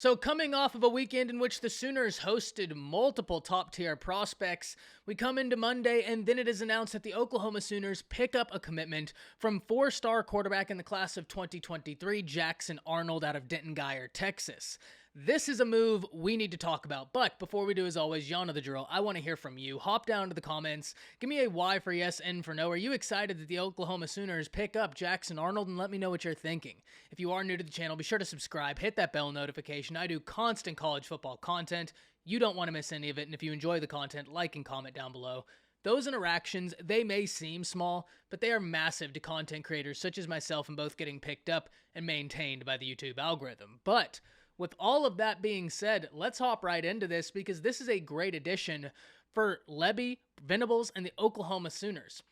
So, coming off of a weekend in which the Sooners hosted multiple top tier prospects, we come into Monday and then it is announced that the Oklahoma Sooners pick up a commitment from four-star quarterback in the class of 2023, Jackson Arnold out of Denton Guyer, Texas. This is a move we need to talk about, but before we do, as always, y'all know the drill. I want to hear from you. Hop down to the comments. Give me a Y for yes, N for no. Are you excited that the Oklahoma Sooners pick up Jackson Arnold? And let me know what you're thinking. If you are new to the channel, be sure to subscribe, hit that bell notification. I do constant college football content. You don't want to miss any of it, and if you enjoy the content, like and comment down below. Those interactions, they may seem small, but they are massive to content creators such as myself, and both getting picked up and maintained by the YouTube algorithm. But with all of that being said, let's hop right into this because this is a great addition for Lebby, Venables, and the Oklahoma Sooners.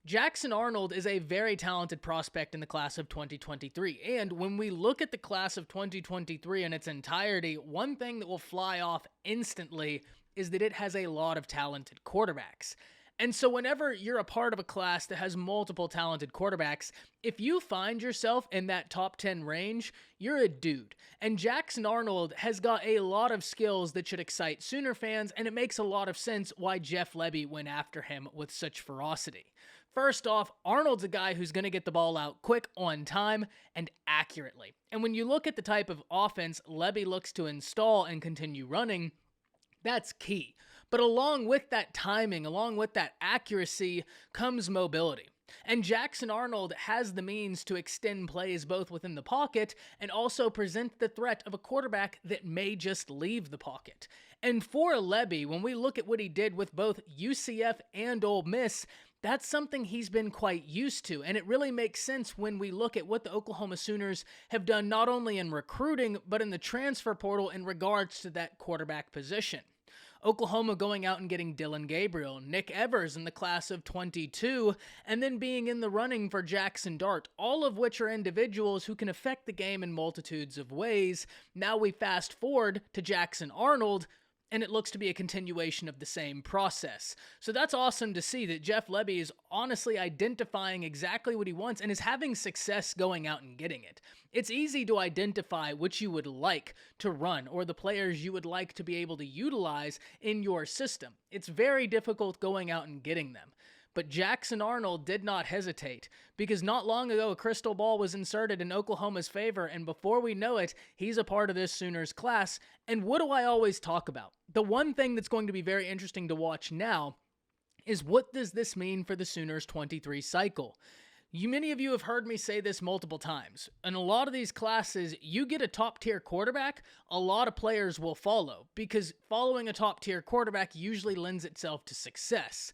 Jackson Arnold is a very talented prospect in the class of 2023, and when we look at the class of 2023 in its entirety, one thing that will fly off instantly is that it has a lot of talented quarterbacks. And so whenever you're a part of a class that has multiple talented quarterbacks, if you find yourself in that top 10 range, you're a dude. And Jackson Arnold has got a lot of skills that should excite Sooner fans, and it makes a lot of sense why Jeff Lebby went after him with such ferocity. First off, Arnold's a guy who's going to get the ball out quick, on time, and accurately. And when you look at the type of offense Lebby looks to install and continue running, that's key. But along with that timing, along with that accuracy, comes mobility. And Jackson Arnold has the means to extend plays both within the pocket and also present the threat of a quarterback that may just leave the pocket. And for Lebby, when we look at what he did with both UCF and Ole Miss, that's something he's been quite used to, and it really makes sense when we look at what the Oklahoma Sooners have done not only in recruiting, but in the transfer portal in regards to that quarterback position. Oklahoma going out and getting Dillon Gabriel, Nick Evers in the class of 22, and then being in the running for Jackson Dart, all of which are individuals who can affect the game in multitudes of ways. Now we fast forward to Jackson Arnold, and it looks to be a continuation of the same process. So that's awesome to see that Jeff Lebby is honestly identifying exactly what he wants and is having success going out and getting it. It's easy to identify what you would like to run or the players you would like to be able to utilize in your system. It's very difficult going out and getting them. But Jackson Arnold did not hesitate, because not long ago a crystal ball was inserted in Oklahoma's favor, and before we know it, he's a part of this Sooners class. And what do I always talk about? The one thing that's going to be very interesting to watch now is what does this mean for the Sooners 23 cycle? Many of you have heard me say this multiple times. In a lot of these classes, you get a top-tier quarterback, a lot of players will follow, because following a top-tier quarterback usually lends itself to success.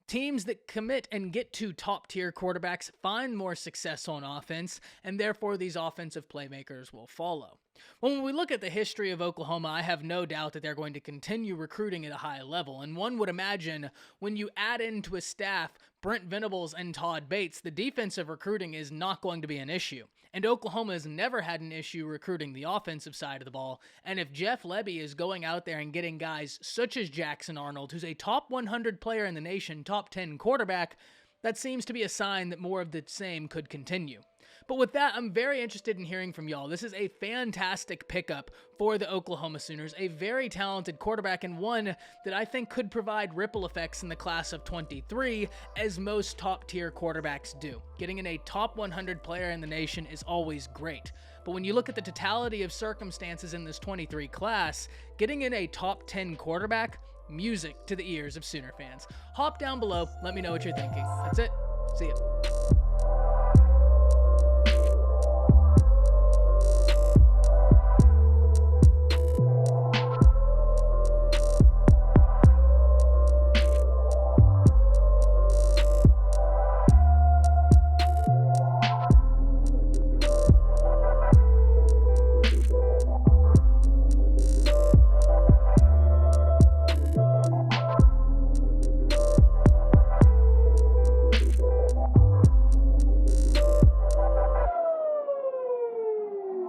Teams that commit and get to top-tier quarterbacks find more success on offense, and therefore these offensive playmakers will follow. When we look at the history of Oklahoma, I have no doubt that they're going to continue recruiting at a high level, and one would imagine when you add into a staff Brent Venables and Todd Bates, the defensive recruiting is not going to be an issue. And Oklahoma has never had an issue recruiting the offensive side of the ball, and if Jeff Lebby is going out there and getting guys such as Jackson Arnold, who's a top 100 player in the nation, top 10 quarterback, that seems to be a sign that more of the same could continue. But with that, I'm very interested in hearing from y'all. This is a fantastic pickup for the Oklahoma Sooners, a very talented quarterback, and one that I think could provide ripple effects in the class of 23, as most top-tier quarterbacks do. Getting in a top 100 player in the nation is always great. But when you look at the totality of circumstances in this 23 class, getting in a top 10 quarterback, music to the ears of Sooner fans. Hop down below, let me know what you're thinking. That's it. See ya.